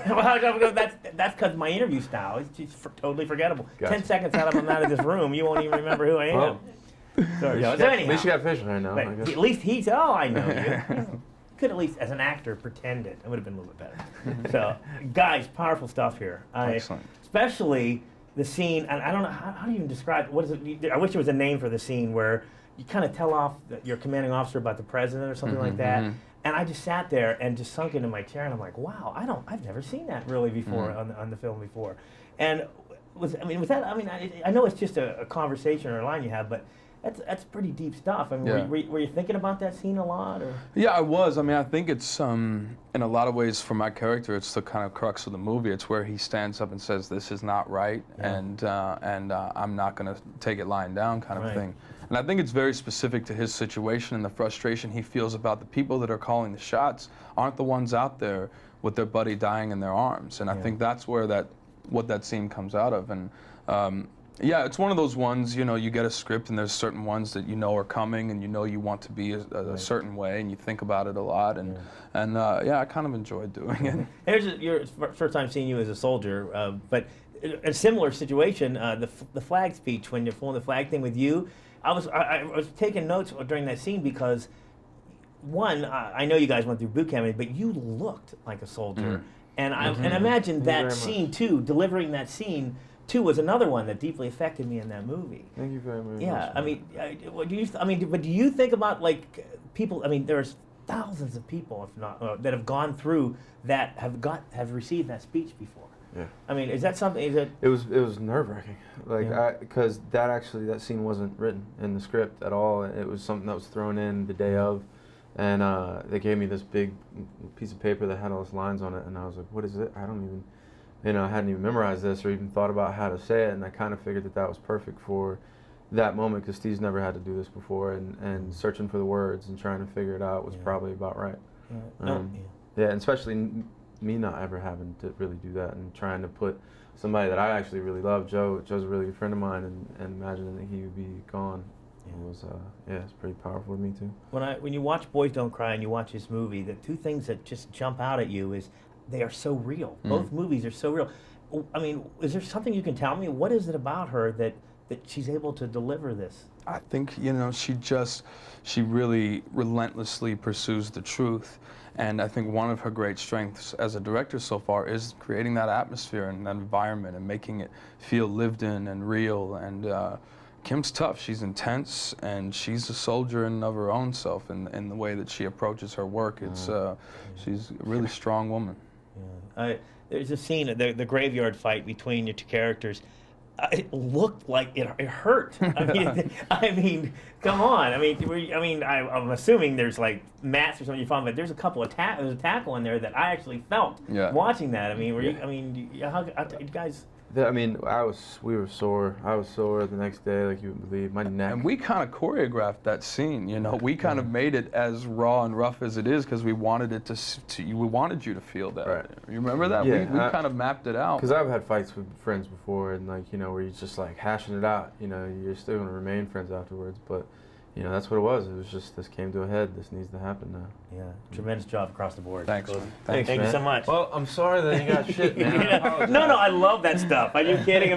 Well, that's because my interview style is just totally forgettable. Gotcha. 10 seconds out I'm out of this room, you won't even remember who I am. Well, So at anyhow, least you got facial hair now. but I guess. at least he's, I know you. Could at least, as an actor, pretend it. It would have been a little bit better. So, guys, powerful stuff here. Excellent. Especially the scene, and I don't know, how do you even describe, what is it? I wish there was a name for the scene where you kind of tell off your commanding officer about the president or something like that. And I just sat there and just sunk into my chair, and I'm like, wow, I've never seen that really before on the film before. And I know it's just a conversation or a line you have, but that's pretty deep stuff. I mean, were you thinking about that scene a lot, or? Yeah, I was. I mean, I think it's in a lot of ways for my character, it's the kind of crux of the movie. It's where he stands up and says, "This is not right," and I'm not going to take it lying down, kind of thing. And I think it's very specific to his situation and the frustration he feels about the people that are calling the shots aren't the ones out there with their buddy dying in their arms. And I think that's where what that scene comes out of. And yeah, it's one of those ones, you get a script and there's certain ones that are coming and you want to be a certain way and you think about it a lot. And yeah, I kind of enjoyed doing it. Here's your first time seeing you as a soldier, but a similar situation, the flag speech, when you're pulling the flag thing with you, I was taking notes during that scene because, one, I know you guys went through boot camp, but you looked like a soldier. And I imagine that scene, too, delivering that scene, too, was another one that deeply affected me in that movie. Thank you very much. Yeah, but do you think about, like, people, there's thousands of people, if not, that have gone through that, have received that speech before. Yeah. Is that something that... It was nerve-wracking, because that scene wasn't written in the script at all. It was something that was thrown in the day of, and they gave me this big piece of paper that had all those lines on it, and I was like, what is it? I don't even, I hadn't even memorized this or even thought about how to say it, and I kind of figured that was perfect for that moment, because Steve's never had to do this before, and searching for the words and trying to figure it out was probably about right. Yeah, and especially me not ever having to really do that and trying to put somebody that I actually really love, Joe's a really good friend of mine, and imagining that he would be gone. It was, it's pretty powerful to me too. When you watch Boys Don't Cry and you watch this movie, the two things that just jump out at you is they are so real. Both movies are so real. Is there something you can tell me? What is it about her that she's able to deliver this? I think, she really relentlessly pursues the truth. And I think one of her great strengths as a director so far is creating that atmosphere and that environment and making it feel lived in and real. And Kim's tough. She's intense, and she's a soldier in of her own self in the way that she approaches her work. It's she's a really strong woman. Yeah. There's a scene, the graveyard fight between your two characters. It looked like it hurt. I mean, come on. I'm assuming there's like mats or something you found, but there's a couple of there's a tackle in there that I actually felt watching that. You guys. We were sore. I was sore the next day, like you would believe. My neck. And we kind of choreographed that scene. We kind of made it as raw and rough as it is because we wanted it we wanted you to feel that. Right. You remember that? Yeah, we kind of mapped it out. Because I've had fights with friends before, and where you're just like hashing it out. You're still gonna remain friends afterwards, but. That's what it was. It was just, this came to a head. This needs to happen now. Yeah, tremendous job across the board. Thanks, man. Thank you so much. Well, I'm sorry that you got shit, man. No, I love that stuff. Are you kidding?